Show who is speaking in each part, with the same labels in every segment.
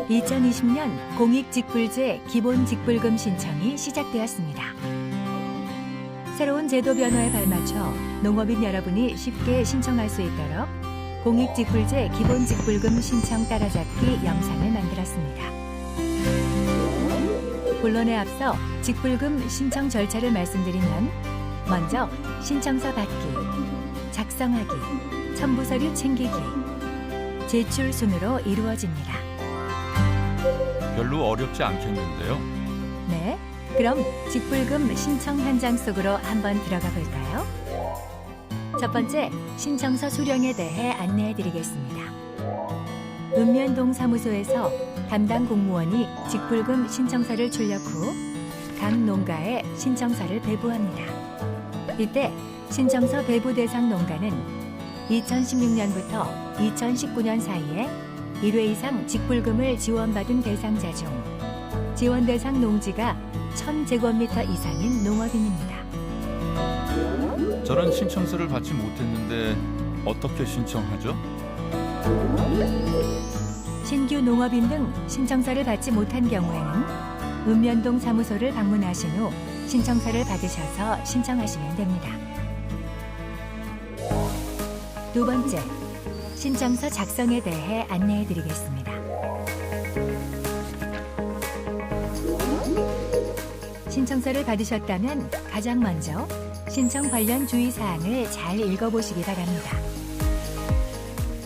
Speaker 1: 2020년 공익직불제 기본직불금 신청이 시작되었습니다. 새로운 제도 변화에 발맞춰 농업인 여러분이 쉽게 신청할 수 있도록 공익직불제 기본직불금 신청 따라잡기 영상을 만들었습니다. 본론에 앞서 직불금 신청 절차를 말씀드리면 먼저 신청서 받기, 작성하기, 첨부서류 챙기기, 제출 순으로 이루어집니다.
Speaker 2: 별로 어렵지 않겠는데요.
Speaker 1: 네, 그럼 직불금 신청 현장 속으로 한번 들어가 볼까요? 첫 번째, 신청서 수령에 대해 안내해 드리겠습니다. 읍면동 사무소에서 담당 공무원이 직불금 신청서를 출력 후 각 농가에 신청서를 배부합니다. 이때 신청서 배부 대상 농가는 2016년부터 2019년 사이에 1회 이상 직불금을 지원받은 대상자 중 지원 대상 농지가 1000제곱미터 이상인 농업인입니다.
Speaker 2: 저는 신청서를 받지 못했는데 어떻게 신청하죠?
Speaker 1: 신규 농업인 등 신청서를 받지 못한 경우에는 읍면동 사무소를 방문하신 후 신청서를 받으셔서 신청하시면 됩니다. 두 번째, 신청서 작성에 대해 안내해 드리겠습니다. 신청서를 받으셨다면 가장 먼저 신청 관련 주의사항을 잘 읽어보시기 바랍니다.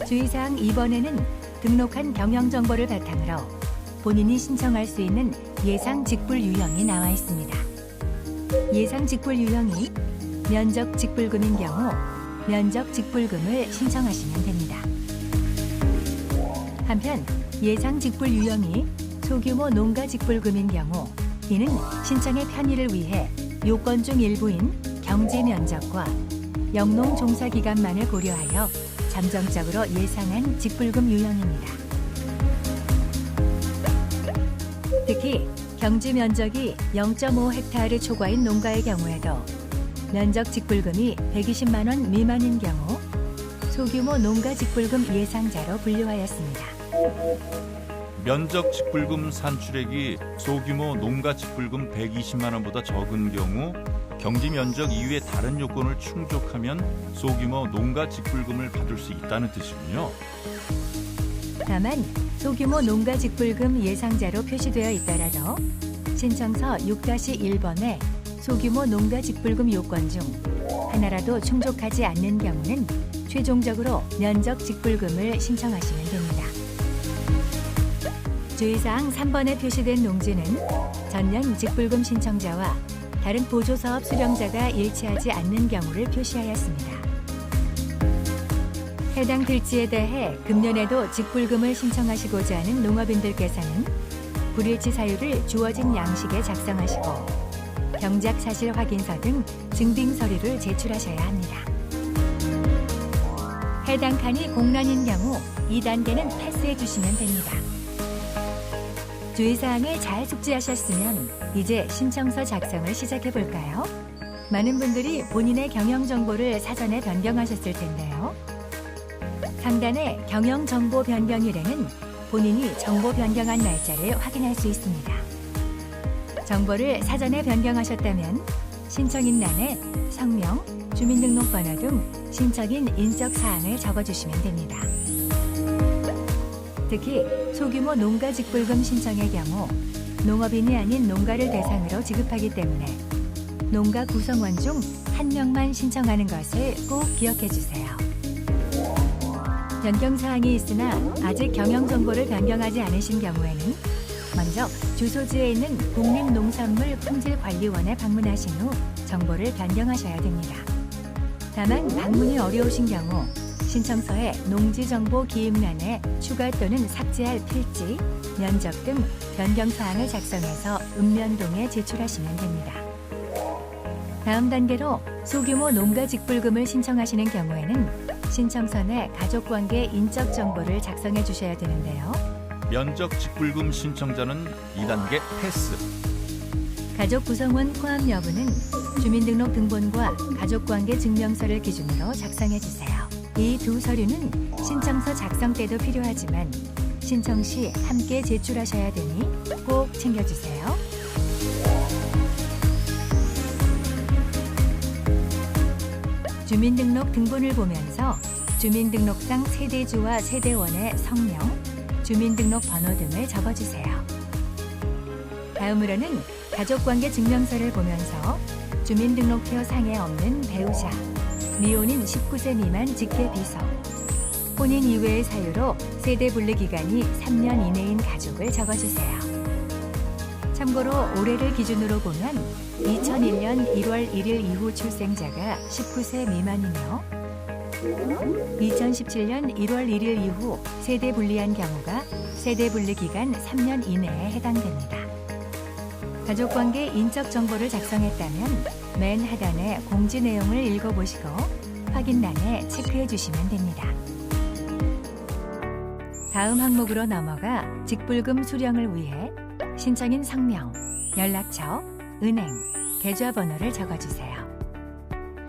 Speaker 1: 주의사항 2번에는 등록한 경영정보를 바탕으로 본인이 신청할 수 있는 예상 직불 유형이 나와 있습니다. 예상 직불 유형이 면적 직불금인 경우 면적 직불금을 신청하시면 됩니다. 한편 예상 직불 유형이 소규모 농가 직불금인 경우 이는 신청의 편의를 위해 요건 중 일부인 경지 면적과 영농 종사 기간만을 고려하여 잠정적으로 예상한 직불금 유형입니다. 특히 경지 면적이 0.5헥타르 초과인 농가의 경우에도 면적 직불금이 120만 원 미만인 경우 소규모 농가 직불금 예상자로 분류하였습니다.
Speaker 2: 면적 직불금 산출액이 소규모 농가 직불금 120만 원보다 적은 경우 경지 면적 이외의 다른 요건을 충족하면 소규모 농가 직불금을 받을 수 있다는 뜻이군요.
Speaker 1: 다만 소규모 농가 직불금 예상자로 표시되어 있더라도 신청서 6-1번에 소규모 농가 직불금 요건 중 하나라도 충족하지 않는 경우는 최종적으로 면적 직불금을 신청하시면 됩니다. 주의사항 3번에 표시된 농지는 전년 직불금 신청자와 다른 보조사업 수령자가 일치하지 않는 경우를 표시하였습니다. 해당 필지에 대해 금년에도 직불금을 신청하시고자 하는 농업인들께서는 불일치 사유를 주어진 양식에 작성하시고 경작 사실 확인서 등 증빙 서류를 제출하셔야 합니다. 해당 칸이 공란인 경우 2단계는 패스해 주시면 됩니다. 주의사항을 잘 숙지하셨으면 이제 신청서 작성을 시작해 볼까요? 많은 분들이 본인의 경영정보를 사전에 변경하셨을 텐데요. 상단의 경영정보 변경일에는 본인이 정보 변경한 날짜를 확인할 수 있습니다. 정보를 사전에 변경하셨다면 신청인란에 성명, 주민등록번호 등 신청인 인적사항을 적어주시면 됩니다. 특히 소규모 농가 직불금 신청의 경우 농업인이 아닌 농가를 대상으로 지급하기 때문에 농가 구성원 중 1명만 신청하는 것을 꼭 기억해 주세요. 변경사항이 있으나 아직 경영정보를 변경하지 않으신 경우에는 먼저 주소지에 있는 국립농산물품질관리원에 방문하신 후 정보를 변경하셔야 됩니다. 다만 방문이 어려우신 경우 신청서에 농지정보 기입란에 추가 또는 삭제할 필지, 면적 등 변경사항을 작성해서 읍면동에 제출하시면 됩니다. 다음 단계로 소규모 농가 직불금을 신청하시는 경우에는 신청서 내 가족관계 인적 정보를 작성해 주셔야 되는데요.
Speaker 2: 면적 직불금 신청자는 2단계 패스.
Speaker 1: 가족 구성원 포함 여부는 주민등록 등본과 가족관계 증명서를 기준으로 작성해 주세요. 이 두 서류는 신청서 작성 때도 필요하지만 신청 시 함께 제출하셔야 되니 꼭 챙겨주세요. 주민등록 등본을 보면서 주민등록상 세대주와 세대원의 성명, 주민등록 번호 등을 적어주세요. 다음으로는 가족관계 증명서를 보면서 주민등록표 상에 없는 배우자, 미혼인 19세 미만 직계 비속, 혼인 이외의 사유로 세대 분리 기간이 3년 이내인 가족을 적어주세요. 참고로 올해를 기준으로 보면 2001년 1월 1일 이후 출생자가 19세 미만이며 2017년 1월 1일 이후 세대 분리한 경우가 세대 분리 기간 3년 이내에 해당됩니다. 가족관계 인적 정보를 작성했다면 맨 하단의 공지 내용을 읽어보시고 확인란에 체크해 주시면 됩니다. 다음 항목으로 넘어가 직불금 수령을 위해 신청인 성명, 연락처, 은행, 계좌번호를 적어주세요.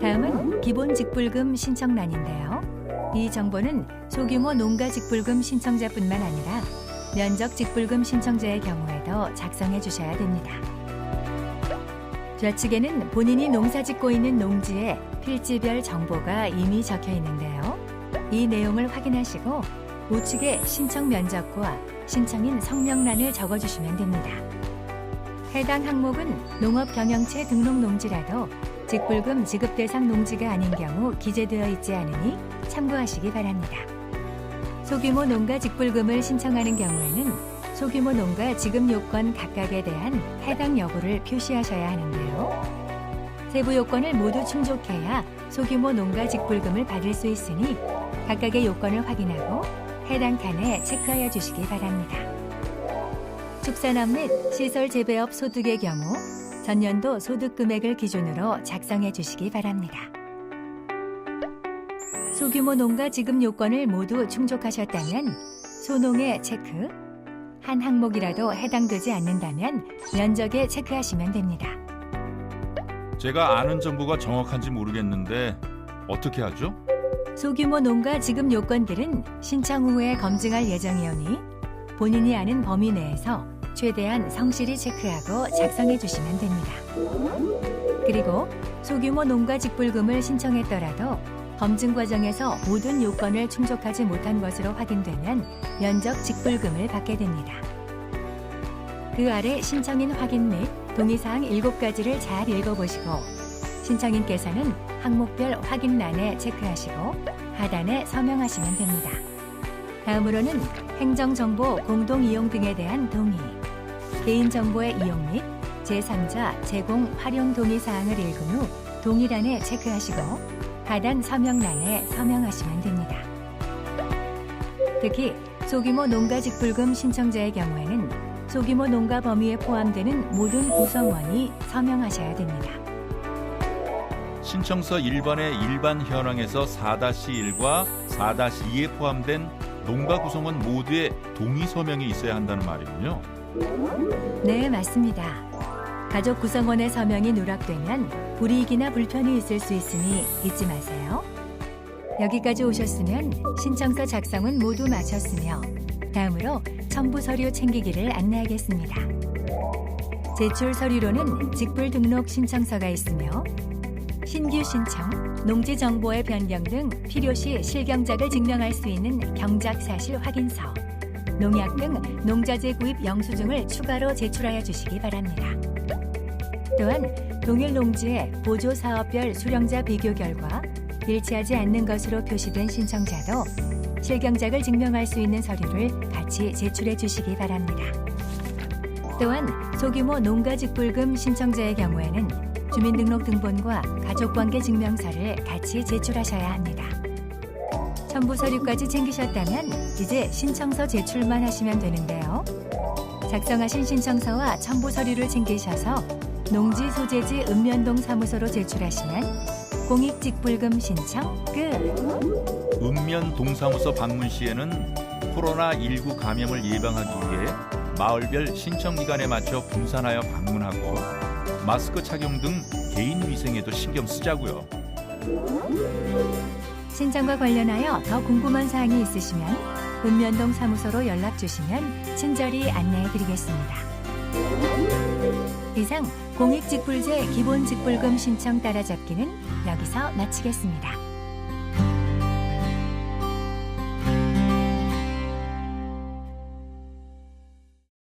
Speaker 1: 다음은 기본 직불금 신청란인데요. 이 정보는 소규모 농가 직불금 신청자뿐만 아니라 면적 직불금 신청자의 경우에도 작성해 주셔야 됩니다. 좌측에는 본인이 농사 짓고 있는 농지에 필지별 정보가 이미 적혀 있는데요. 이 내용을 확인하시고 우측에 신청 면적과 신청인 성명란을 적어주시면 됩니다. 해당 항목은 농업경영체 등록 농지라도 직불금 지급 대상 농지가 아닌 경우 기재되어 있지 않으니 참고하시기 바랍니다. 소규모 농가 직불금을 신청하는 경우에는 소규모 농가 지급 요건 각각에 대한 해당 여부를 표시하셔야 하는데요. 세부 요건을 모두 충족해야 소규모 농가 직불금을 받을 수 있으니 각각의 요건을 확인하고 해당 칸에 체크하여 주시기 바랍니다. 축산업 및 시설 재배업 소득의 경우 전년도 소득 금액을 기준으로 작성해 주시기 바랍니다. 소규모 농가 지급 요건을 모두 충족하셨다면 소농에 체크, 한 항목이라도 해당되지 않는다면 면적에 체크하시면 됩니다.
Speaker 2: 제가 아는 정보가 정확한지 모르겠는데 어떻게 하죠?
Speaker 1: 소규모 농가 지급 요건들은 신청 후에 검증할 예정이오니 본인이 아는 범위 내에서 최대한 성실히 체크하고 작성해 주시면 됩니다. 그리고 소규모 농가 직불금을 신청했더라도 검증 과정에서 모든 요건을 충족하지 못한 것으로 확인되면 면적 직불금을 받게 됩니다. 그 아래 신청인 확인 및 동의사항 7가지를 잘 읽어보시고 신청인께서는 항목별 확인란에 체크하시고 하단에 서명하시면 됩니다. 다음으로는 행정정보 공동이용 등에 대한 동의, 개인정보의 이용 및 제3자 제공 활용 동의사항을 읽은 후 동의란에 체크하시고 하단 서명란에 서명하시면 됩니다. 특히 소규모 농가 직불금 신청자의 경우에는 소규모 농가 범위에 포함되는 모든 구성원이 서명하셔야 됩니다.
Speaker 2: 신청서 1번의 일반 현황에서 4-1과 4-2에 포함된 농가 구성원 모두의 동의 서명이 있어야 한다는 말이군요.
Speaker 1: 네, 맞습니다. 가족 구성원의 서명이 누락되면 불이익이나 불편이 있을 수 있으니 잊지 마세요. 여기까지 오셨으면 신청서 작성은 모두 마쳤으며 다음으로 첨부 서류 챙기기를 안내하겠습니다. 제출 서류로는 직불 등록 신청서가 있으며 신규 신청, 농지 정보의 변경 등 필요시 실경작을 증명할 수 있는 경작사실 확인서, 농약 등 농자재 구입 영수증을 추가로 제출하여 주시기 바랍니다. 또한 동일 농지의 보조사업별 수령자 비교 결과 일치하지 않는 것으로 표시된 신청자도 실경작을 증명할 수 있는 서류를 같이 제출해 주시기 바랍니다. 또한 소규모 농가 직불금 신청자의 경우에는 주민등록 등본과 가족관계 증명서를 같이 제출하셔야 합니다. 첨부 서류까지 챙기셨다면 이제 신청서 제출만 하시면 되는데요. 작성하신 신청서와 첨부 서류를 챙기셔서 농지 소재지 읍면동 사무소로 제출하시면 공익직불금 신청 끝!
Speaker 2: 읍면 동사무소 방문 시에는 코로나19 감염을 예방하기 위해 마을별 신청 기간에 맞춰 분산하여 방문하고 마스크 착용 등 개인 위생에도 신경 쓰자고요.
Speaker 1: 신청과 관련하여 더 궁금한 사항이 있으시면 읍면동 사무소로 연락 주시면 친절히 안내해 드리겠습니다. 이상 공익직불제 기본직불금 신청 따라잡기는 여기서 마치겠습니다.